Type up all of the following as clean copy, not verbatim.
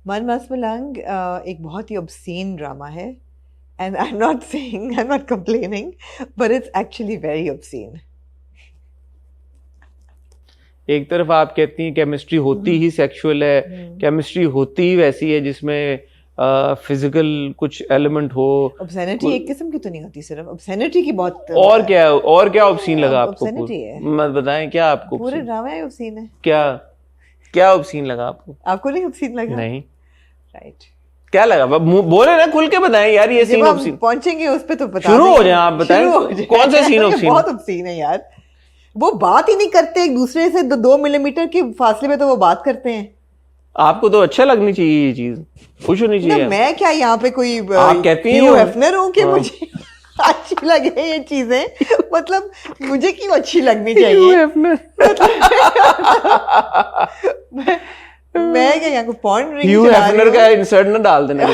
मन मस्त मलंग एक बहुत ही obscene ड्रामा है and I'm not saying, I'm not complaining, but it's actually very obscene. एक तरफ आप कहती हैं केमिस्ट्री होती ही सेक्सुअल है, केमिस्ट्री होती ही वैसी है जिसमें फिजिकल कुछ एलिमेंट हो। Obscenity एक किस्म की तो नहीं होती, सिर्फ obscenity की बहुत और क्या ऑब्सीन लगा आपको? obscenity है। मत बताएं क्या आपको? पूरे ड्रामे में obscene है। क्या ऑब्सीन लगा आपको? आपको नहीं obscene लगा? नहीं। राइट। क्या लगा? बोले ना, खुल के बताएं यार, ये सीन ऑब्सीन। पहुंचेंगे उस पे तो बता शुरू हो जाए, आप बताएं कौन सा सीन ऑब्सीन? बहुत obscene है यार, वो बात ही नहीं करते एक दूसरे से, 2 मिलीमीटर के फासले में तो वो बात करते हैं। आपको तो अच्छा लगनी चाहिए ये चीज, खुश होनी चाहिए। मैं क्या यहाँ पे कोई आप कहती हैं हेफनर हूँ कि मुझे अच्छी लगे ये चीजें? मतलब मुझे क्यों अच्छी लगनी चाहिए? मैं क्या यहाँ को पॉर्न रिंग का इंसर्ट ना डाल देना।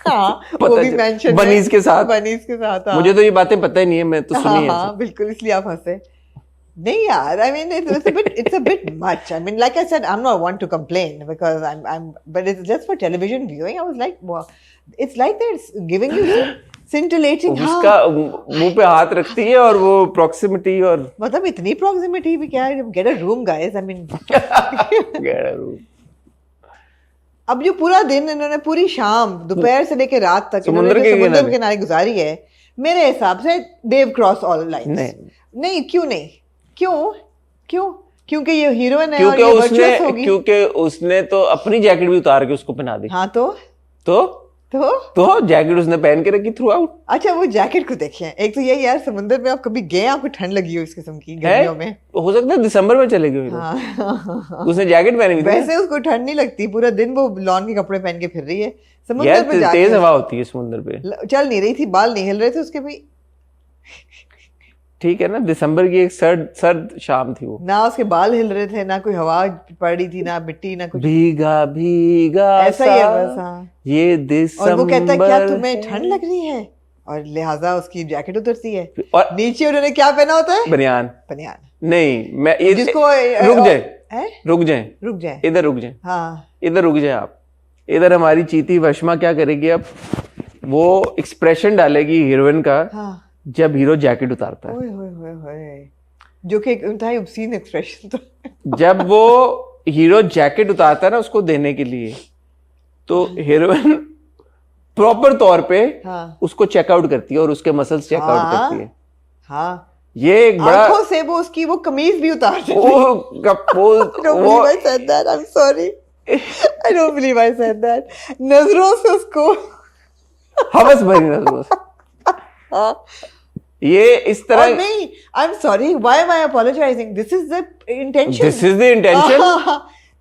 हाँ, वो भी मेंशन बनीज के साथ हाँ। मुझे तो ये बातें पता ही नहीं है, मैं तो सुनी है। हाँ बिल्कुल, इसलिए आप हंसे नहीं यार। I mean, it's a bit much. I mean, like I said, I'm not one to complain because but it's just for television viewing. I was like, wow, it's like they're giving you scintillating. उसका मुंह पे हाथ रखती है और वो proximity, और मतलब इतनी proximity भी क्या है? Get a room, guys. I mean, get a room. अब जो पूरा दिन इन्होंने, पूरी शाम दोपहर से लेकर रात तक समुद्र के किनारे गुजारी है, मेरे हिसाब से they've crossed all lines. नहीं, क्यों नहीं? क्योंकि ये हीरोइन है और ये वर्चुअस होगी। क्योंकि उसने तो अपनी जैकेट भी उतार के उसको पहना दी। हाँ तो जैकेट उसने पहन के रखी थ्रू आउट। अच्छा, वो जैकेट को देखिए। एक तो ये यार, समुद्र में आप कभी गए, आपको ठंड लगी हो इस किस्म की गर्मियों में? हो सकता है दिसंबर में चले गए। हाँ। उसने जैकेट पहनी हुई थी। वैसे उसको ठंड नहीं लगती, पूरा दिन वो लॉन के कपड़े पहन के फिर रही है समुद्र पे जाके। तेज हवा होती है समुद्र पे। चल नहीं रही थी, बाल नहीं हिल रहे थे उसके भी। ठीक है ना, दिसंबर की एक सर्द शाम थी वो। ना उसके बाल हिल रहे थे, ना कोई हवा पड़ रही थी, ना मिट्टी, ना कुछ। भीगा ऐसा ही है बस। हाँ, ये दिसंबर। और वो कहता है क्या तुम्हें ठंड लग रही है, और लिहाजा उसकी जैकेट उतरती है, और नीचे उन्होंने क्या पहना होता है? बनियान। नहीं, मैं ये जिसको रुक जाए इधर रुक जाए। हाँ, इधर रुक जाए आप। इधर हमारी चीती वशमा क्या करेगी अब? वो एक्सप्रेशन डालेगी हीरोइन का। हाँ। जब हीरो जैकेट उतारता है। ओए, जो कि इंतहाई ऑब्सीन एक्सप्रेशन था। जब वो हीरो जैकेट उतारता है ना उसको देने के लिए, तो हीरोइन प्रॉपर तौर पे उसको चेकआउट करती है और उसके मसल्स चेकआउट करती है। हाँ, ये एक बड़ा आंखों से वो उसकी वो कमीज भी उतार देती है। I'm sorry, I don't believe I said that. नजरों से उसको हवस भरी नजरों से। ये इस तरह नहीं, I'm sorry, why am I apologizing? This is the intention.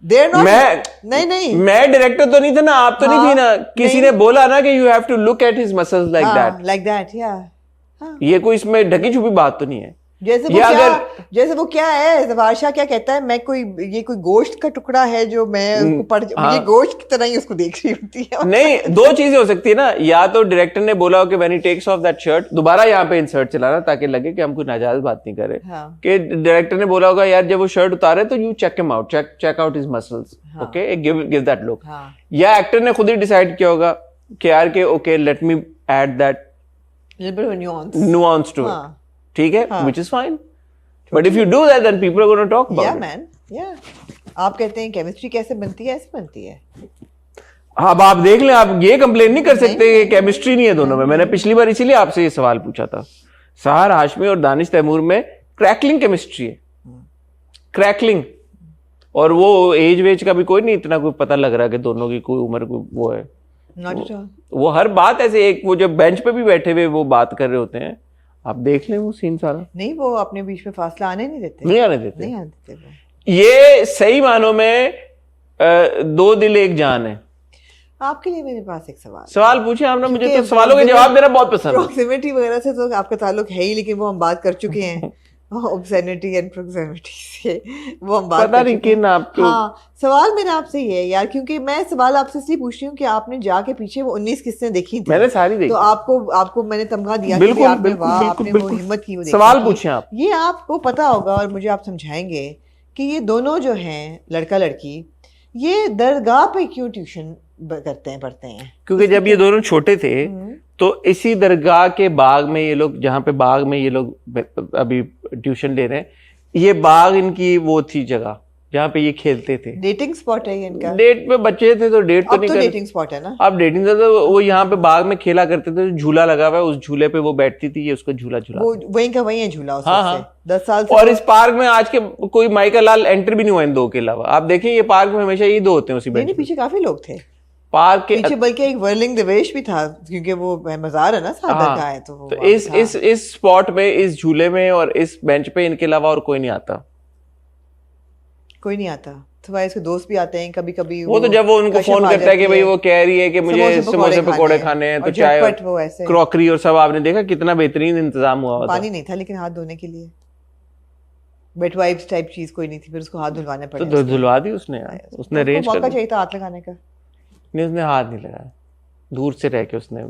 They're not. नहीं, मैं डायरेक्टर तो नहीं था ना, आप तो नहीं थी ना, किसी ने बोला ना कि you have to look at his muscles like that, yeah. ये कोई इसमें ढकी छुपी बात तो नहीं है। जैसे वो क्या है, जवाशा क्या कहता है, मैं ये कोई गोश्त का टुकड़ा है जो मैं ये गोश्त की तरह ही उसको देख रही होती है। नहीं, दो चीजें हो सकती है ना, या तो डायरेक्टर ने बोला हो कि when he takes off that shirt, दोबारा यहाँ पे इंसर्ट चलाना ताकि लगे कि हम कोई नाजायज बात नहीं कर रहे। कि डायरेक्टर ने बोला होगा यार जब वो शर्ट उतारे तो you check him out, check out his muscles, okay, give that look. या एक्टर ने खुद ही डिसाइड किया होगा कि यार के okay let me add that nuance to it, ठीक है, which is fine, but if you do that then people are going to talk about it. Yeah man, yeah. आप कहते हैं केमिस्ट्री कैसे बनती है? ऐसे बनती है। अब आप देख लें, आप ये कंप्लेन नहीं कर सकते कि केमिस्ट्री नहीं है दोनों में। मैंने पिछली बार इसीलिए आपसे ये सवाल पूछा था। सहार हाशमी और दानिश तैमूर में क्रैकलिंग केमिस्ट्री है, क्रैकलिंग, और वो एज वेज का भी कोई नहीं इतना कोई पता लग रहा कि दोनों की कोई उम्र कोई वो है। वो हर बात ऐसे एक, वो जब बेंच पे भी बैठे हुए वो बात कर रहे होते हैं, आप देख लें वो सीन सारा। नहीं, वो अपने बीच में फासला आने नहीं देते। नहीं आने देते। ये सही मानों में दो दिल एक जान है। आपके लिए मेरे पास एक सवाल पूछे आपने, मुझे तो सवालों के जवाब देना बहुत पसंद है। प्रॉक्सिमिटी वगैरह से तो आपका ताल्लुक है ही, लेकिन वो हम बात कर चुके हैं। ऑब्सेनिटी एंड प्रॉक्सिमिटी से वो हम बात पता नहीं किन आपको। हाँ, सवाल मेरा आपसे ये है यार, क्योंकि मैं सवाल आपसे इसलिए पूछ रही हूँ कि आपने जाके पीछे वो 19 किस्सें देखी थी। मैंने सारी देखी। तो आपको मैंने तमगा दिया कि आपने वो हिम्मत की वो देखी। सवाल पूछे आप। ये आपको पता होगा और मुझे आप समझाएंगे कि ये दोनों जो हैं लड़का लड़की, ये दरगाह पे क्यों ट्यूशन करते हैं, पढ़ते हैं? क्योंकि जब ये दोनों छोटे थे तो इसी दरगाह के बाग में ये लोग, जहाँ पे बाग में ये लोग अभी ट्यूशन ले रहे हैं, ये बाग इनकी वो थी जगह जहाँ पे ये खेलते थे। डेटिंग स्पॉट है ये इनका। डेट पे बच्चे थे तो डेट तो अब नहीं तो कर, डेटिंग स्पॉट है ना। अब डेटिंग था तो वो यहाँ पे बाग में खेला करते थे, झूला लगा हुआ है, उस झूले पे वो बैठती थी, ये उसका झूला झूला। वो वहीं का वहीं है झूला उससे। हाँ। 10 साल से। और इस पार्क में आज के कोई माइका लाल एंटर भी नहीं हुआ इन दो के अलावा। आप देखें ये पार्क में हमेशा ये दो होते हैं उसी नहीं, बेंच पे। पीछे काफी लोग थे पार्क के पीछे, बल्कि एक वर्लिंग दिवेश भी था, क्योंकि वो मजार है ना सादर का है, तो वो तो इस स्पॉट में, इस झूले में और इस बेंच पे इनके अलावा और कोई नहीं आता। कोई नहीं आता। तो भाई इसके दोस्त भी आते हैं कभी कभी। वो तो जब वो उनको फोन करता है कि भाई वो कह रही है कि मुझे समोसे पकौड़े खाने हैं, तो चाय वो ऐसे क्रॉकरी और सब, आपने देखा कितना बेहतरीन इंतजाम हुआ था। पानी नहीं था लेकिन हाथ धोने के लिए वेट वाइप्स टाइप चीज कोई नहीं थी, फिर उसको हाथ धुलवाने पड़े। तो धुलवा दी उसने यार, उसने अरेंज कर मौका चाहिए था हाथ लगाने का। नहीं, उसने हाथ नहीं लगाया, दूर से रह के उसने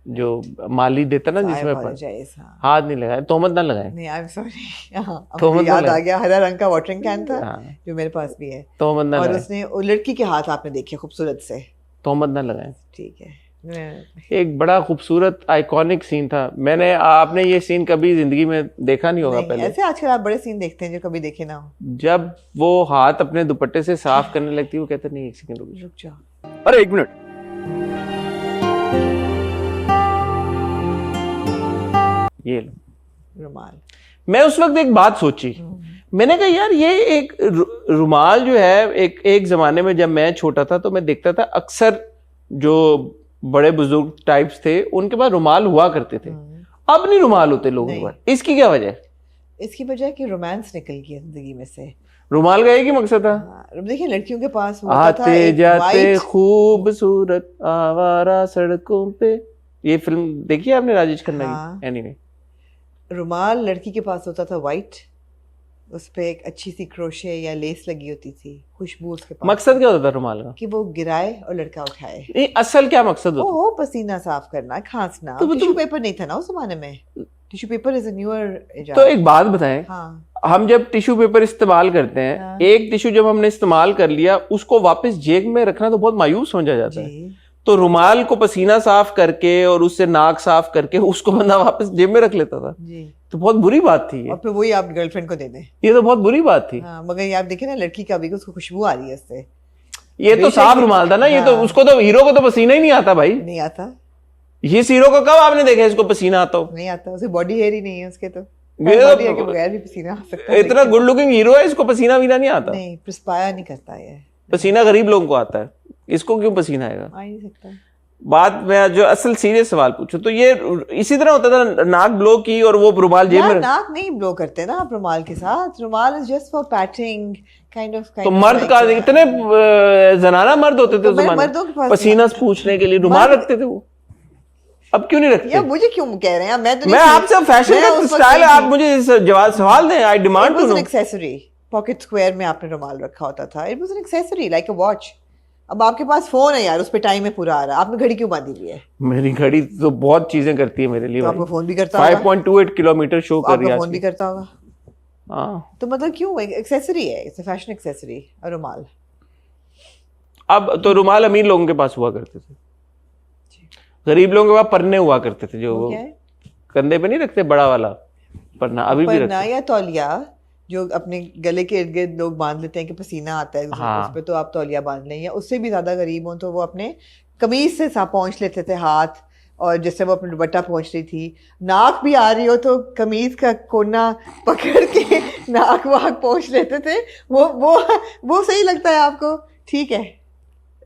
जो माली देता ना जिसमें हाथ नहीं लगाया। तोहमत ना लगाए। नहीं, आई एम सॉरी, याद आ गया, हरा रंग का वाटरिंग कैन था जो मेरे पास भी है। तोहमत ना लगाए। और उसने लड़की के हाथ आपने देखे खूबसूरत से। तोहमत ना लगाए। ठीक है। एक बड़ा खूबसूरत आइकॉनिक सीन था। आपने ये सीन कभी जिंदगी में देखा नहीं होगा पहले। ऐसे आजकल आप बड़े सीन देखते हैं जो कभी देखे ना हो। जब वो हाथ अपने दुपट्टे से साफ करने लगती है, वो कहते नहीं एक सेकंड रुक जाओ, अरे एक मिनट, ये लो रुमाल। मैं उस वक्त एक बात सोची, मैंने कहा यार ये एक रुमाल जो है, एक जमाने में जब मैं छोटा था तो मैं देखता था अक्सर जो बड़े बुजुर्ग टाइप्स थे उनके पास रुमाल हुआ करते थे। अब नहीं रुमाल होते लोगों के पास। इसकी क्या वजह है? इसकी वजह कि रोमांस निकल गया जिंदगी में से। रुमाल का एक ही मकसद था। देखिए लड़कियों के पास आते जाते खूबसूरत आवारा सड़कों पे, ये फिल्म देखी है आपने राजेश खन्ना की? एनीवे, रुमाल लड़की के पास होता था वाइट, उस पे एक अच्छी सी क्रोशे या लेस लगी होती थी, खुशबू उसके पास। मकसद क्या होता था रुमाल का? कि वो गिराए और लड़का उठाए। नहीं, असल क्या मकसद होता? ओह, पसीना साफ करना, खांसना। टिश्यू पेपर नहीं था ना उस जमाने में। Tissue paper is a newer. तो एक बात बताएं, हाँ, हम जब टिश्यू पेपर इस्तेमाल करते हैं, हाँ, एक टिश्यू जब हमने इस्तेमाल कर लिया उसको वापस जेब में रखना तो बहुत मायूस समझा जाता है। तो रुमाल को पसीना साफ करके और उससे नाक साफ करके उसको बंदा वापस जेब में रख लेता था जी। तो बहुत बुरी बात थी ये। और फिर वही आप गर्लफ्रेंड को दे दें, ये तो बहुत बुरी बात थी। हाँ, मगर ये आप देखें ना लड़की का भी उसको खुशबू आ रही है इससे। ये तो साफ रुमाल था ना। ये तो उसको तो हीरो को तो पसीना ही नहीं आता भाई। नहीं आता। ये हीरो को कब आपने देखा इसको पसीना आता हो? नहीं आता, उसे बॉडी हेयर ही नहीं है उसके। तो बगैर भी पसीना आ सकता है। इतना गुड लुकिंग हीरो है, इसको पसीना वीना नहीं आता। नहीं, परस्पायर नहीं करता है। पसीना गरीब लोगों को आता है, इसको क्यों पसीना आएगा? आ ही नहीं सकता। बात में जो असल सीरियस सवाल पूछो तो ये इसी तरह होता था, नाक ब्लो की और वो रुमाल जेब में। नाक नहीं ब्लो करते ना आप रुमाल के साथ। रुमाल is just for patting kind of. तो मर्द का इतने जनाना मर्द होते थे उस जमाने, पसीना पूछने के लिए रुमाल रखते थे वो। अब क्यों नहीं रखते? यार मुझे क्यों कह रहे हैं? मैं आपसे फैशन का स्टाइल, आप मुझे जवाब सवाल दें। I demand to know. Accessory pocket square में आपने रुमाल रखा होता था। It was an accessory like a watch. अब आपके पास फोन है यार, उस पे टाइम में पूरा आ रहा है, आपने घड़ी क्यों बांधी हुई है? मेरी घड़ी तो बहुत चीजें करती है मेरे लिए। तो आपका फोन भी करता होगा। 5.28 किलोमीटर शो कर रही है। फोन भी करता होगा। हाँ, तो मतलब क्यों? एक्सेसरी है, इट्स अ फैशन एक्सेसरी। और रुमाल, अब तो रुमाल अमीर लोगों के पास हुआ करते थे, गरीब लोगों के पास परने हुआ करते थे, जो वो कंधे पे नहीं रखते बड़ा वाला परना, अभी भी रखते हैं। या तौलिया जो अपने गले के इर्द गिर्द लोग बांध लेते हैं कि पसीना आता है। हाँ। उस पे तो आप तौलिया बांध लें, या उससे भी ज्यादा गरीब हो तो वो अपने कमीज से पहुंच लेते थे हाथ, और जिससे वो अपने दुपट्टा पहुंच रही थी। नाक भी आ रही हो तो कमीज का कोना पकड़ के नाक वाक पहुंच लेते थे। वो सही लगता है आपको? ठीक है,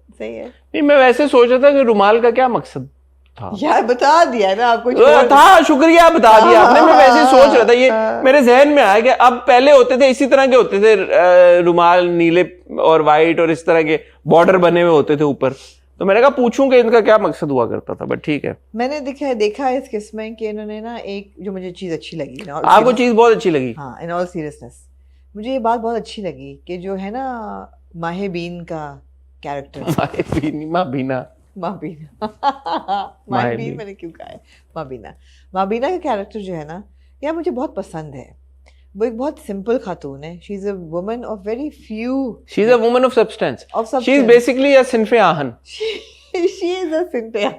सही है। नहीं, मैं वैसे सोच रहा था कि रुमाल का क्या मकसद था। यार बता दिया ना आपको। था, शुक्रिया, बता दिया आपने। मैं वैसे सोच रहा था, ये मेरे जहन में आया कि अब पहले होते थे इसी तरह के होते थे रुमाल, नीले और वाइट और इस तरह के बॉर्डर बने हुए होते थे ऊपर। तो मैंने कहा पूछूं कि इनका क्या मकसद हुआ करता था, बट ठीक है। मैंने देखा इस किस्म में कि इन्होंने ना एक जो मुझे चीज अच्छी लगी ना। आपको चीज बहुत अच्छी लगी? हाँ, इन ऑल सीरियसनेस मुझे ये बात बहुत अच्छी लगी कि जो है ना माहिबीन का कैरेक्टर। मैंने क्यों कहा है माबीना का कैरेक्टर जो है ना, यार मुझे बहुत पसंद है। वो एक बहुत सिंपल खातून है. She is a woman of very few. She is a woman of substance. Of substance. She is basically a Sinfe Aahan. She is a simple.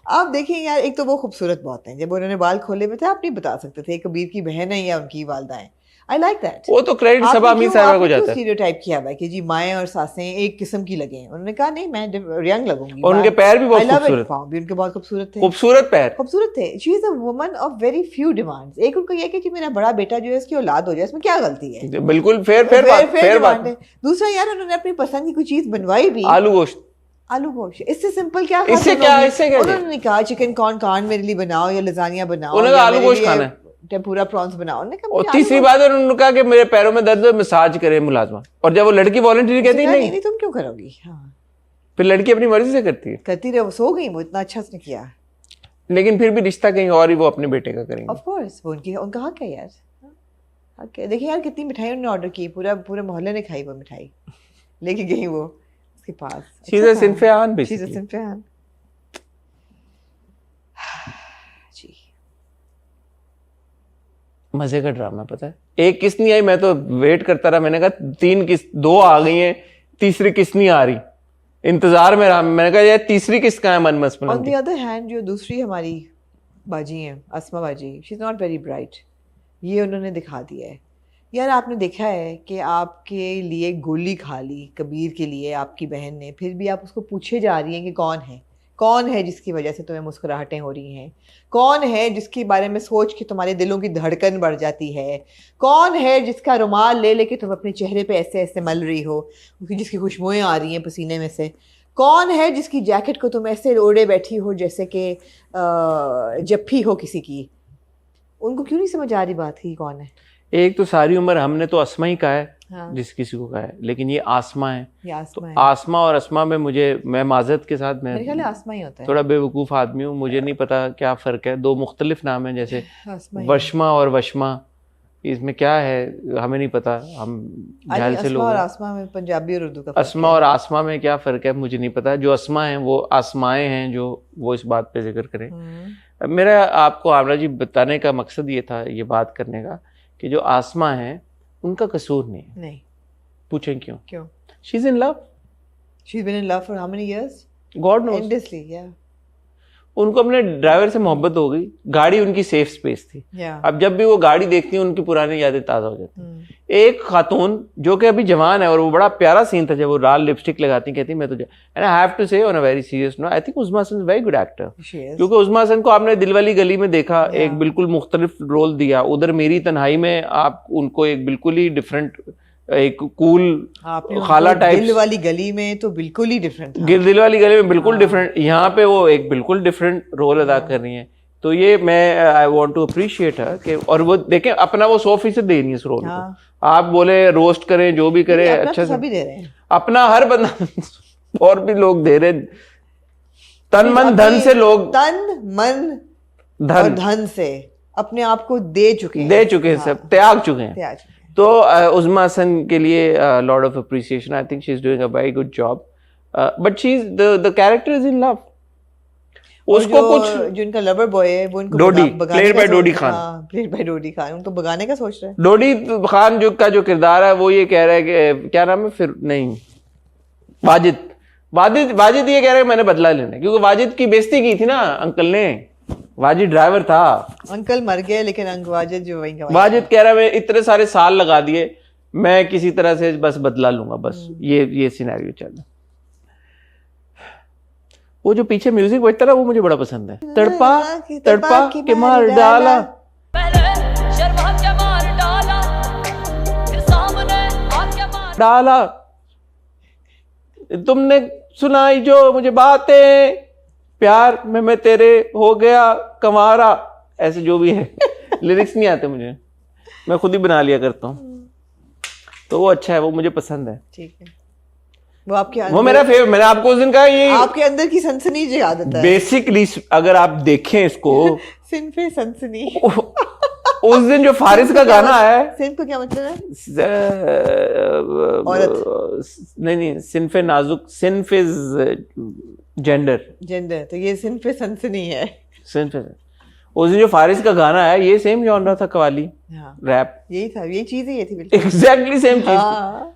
आप देखें यार, एक तो वो खूबसूरत बहुत हैं. जब उन्होंने बाल खोले हुए थे आप नहीं बता सकते थे कबीर की बहन है या उनकी वालदा है. I like that. वो तो क्रेडिट सबा अमीर साहिबा को जाता है. स्टीरियोटाइप किया हुआ है कि जी माएँ और सासें एक किस्म की लगे. उन्होंने कहा नहीं मैं यंग लगूंगी. और उनके पैर भी बहुत खूबसूरत. पाँव भी उनके बहुत खूबसूरत थे. खूबसूरत थे. She is a woman of very few demands. एक उनको ये कि मेरा बड़ा बेटा जो है इसकी औलाद हो जाए, इसमें क्या गलती है. बिल्कुल फेयर बात है. दूसरा यार उन्होंने अपनी पसंद की कोई चीज बनवाई भी. आलू गोश्त. इससे सिंपल क्या. इससे क्या उन्होंने कहा चिकन कॉर्न मेरे लिए बनाओ या लजानिया बनाओ. उन्होंने आलू गोश्त खाना है. टेम्पुरा प्रॉन्स बनाओ. और तीसरी बात है उन्होंने कहा कि मेरे पैरों में दर्द है, मसाज करे मुलाजमा. और जब वो लड़की वॉलंटरी कहती है नहीं तुम क्यों करोगी. हाँ, फिर लड़की अपनी मर्जी से करती रहे. वो सो गई, वो इतना अच्छा उसने किया. लेकिन फिर भी रिश्ता कहीं और ही वो अपने बेटे का करेंगे. ऑफ कोर्स वो उनका हक है यार. हक है. देखिए यार कितनी मिठाई उन्होंने ऑर्डर की. पूरे मोहल्ले ने खाई वो मिठाई. लेके गई वो उसके पास. She is a Sinfe Aahan basically. जी मजे का ड्रामा. पता है एक किस्त नहीं आई, मैं तो वेट करता रहा. मैंने कहा 3 किस्त 2 आ गई हैं, तीसरी किस्त नहीं आ रही. इंतजार में रहा. मैंने कहा यार तीसरी किस्त कहाँ है मन मस्त में. ऑन द अदर हैंड जो दूसरी हमारी बाजी हैं, अस्मा बाजी, she is not very bright. ये उन्होंने दिखा दिया है. यार आपने देखा है कि आपके लिए गोली खा ली कबीर के लिए आपकी बहन ने, फिर भी आप उसको पूछे जा रही हैं कि कौन है जिसकी वजह से तुम्हें मुस्कुराहटें हो रही हैं. कौन है जिसके बारे में सोच के तुम्हारे दिलों की धड़कन बढ़ जाती है. कौन है जिसका रुमाल ले लेके तुम अपने चेहरे पे ऐसे ऐसे मल रही हो, जिसकी खुशबुएं आ रही हैं पसीने में से. कौन है जिसकी जैकेट को तुम ऐसे ओढ़े बैठी हो जैसे कि जप्फी हो किसी की. उनको क्यों नहीं समझ आ रही बात की कौन है. एक तो सारी उम्र हमने तो अस्मा ही कहा है. हाँ. जिस किसी को कहा है, लेकिन ये आसमा है. तो आसमा और अस्मा में मैं माजरत के साथ मैं आसमा ही होता है. थोड़ा बेवकूफ़ आदमी हूँ. मुझे नहीं पता क्या फ़र्क है. 2 मुख्तलिफ नाम हैं जैसे वर्षमा और वशमा. इसमें क्या है हमें नहीं पता. हम जाहिल से लोग. आसमा में पंजाबी और उर्दू का अस्मा और आसमा में क्या फ़र्क है मुझे नहीं पता. जो अस्मा हैं वो आसमाएँ हैं जो वो इस बात पे जिक्र करें. मेरा आपको आमना जी बताने का मकसद ये था, ये बात करने का, कि जो आसमा है उनका कसूर नहीं. पूछें क्यों. She is in love. She is been in love for how many years. God knows. Endlessly. या उनको अपने ड्राइवर से मोहब्बत हो गई. गाड़ी उनकी सेफ स्पेस थी. अब जब भी वो गाड़ी देखती है उनकी पुरानी यादें ताज़ा हो जाती. एक खातून जो कि अभी जवान है, और वो बड़ा प्यारा सीन था जब वो लाल लिपस्टिक लगाती कहती मैं तुझे. And I have to say on a very serious note, I think Usma Hasan is very good actor. क्योंकि उस्मा हसन को आपने दिलवाली गली में देखा, एक बिल्कुल मुख्तलिफ रोल दिया. उधर मेरी तन्हाई में आप उनको एक बिल्कुल ही डिफरेंट, एक कूल खाला टाइप. दिल वाली गली में तो बिल्कुल ही डिफरेंट. दिल वाली गली में बिल्कुल डिफरेंट. यहाँ पे वो एक बिल्कुल डिफरेंट रोल अदा कर रही हैं. तो ये मैं I want to appreciate her कि, और वो देखें अपना वो 100% दे रही है इस रोल को. आप बोले रोस्ट करें जो भी करें, अच्छा से सभी दे रहे हैं. अपना हर बंदा और भी लोग दे रहे. तन मन धन से लोग, तन मन धन से अपने आप को दे चुके हैं. सब त्याग चुके हैं. तो उस्मा हसन के लिए lot of appreciation. I think she is doing a very good job. But she is the character is in love. उसको कुछ जो इनका लवर बॉय है वो इनको played by Dodi Khan. Played by Dodi Khan उनको भगाने का सोच रहा है. डोडी खान जो किरदार है वो ये कह रहा है कि क्या नाम है फिर नहीं वाजिद ये कह रहा है मैंने बदला लेना है, क्योंकि वाजिद की बेइज्जती की थी ना अंकल ने. वाजिद ड्राइवर था. अंकल मर गए लेकिन वाजिद जो वही वाजिद कह रहा है मैं इतने सारे साल लगा दिए, मैं किसी तरह से बस बदला लूंगा. बस ये सिनेरियो चल रहा. वो जो पीछे म्यूजिक बजता रहा वो मुझे बड़ा पसंद है. तड़पा के मार डाला, तुमने सुनाई जो मुझे बातें, प्यार में मैं तेरे हो गया कंवारा. ऐसे जो भी है लिरिक्स नहीं आते मुझे, मैं खुद ही बना लिया करता हूँ. तो वो अच्छा है, वो मुझे पसंद है. ठीक है. वो आपके वो मेरा फेवरेट. मैंने आपको उस दिन कहा ये आपके अंदर की सनसनी जो आदत है बेसिकली. अगर आप देखें इसको सिनफे सनसनी. उस दिन जो फारिस का गाना है, सिन को क्या मतलब है? नहीं सिनफे नाजुक, सिनफे जेंडर. तो ये सिनफे सनसनी है. सिनफे उस दिन जो फारिस का गाना है ये सेम जॉनरा था, कवाली हाँ रैप, यही था, ये चीज ही ये थी बिल्कुल। एग्जैक्टली सेम चीज। हाँ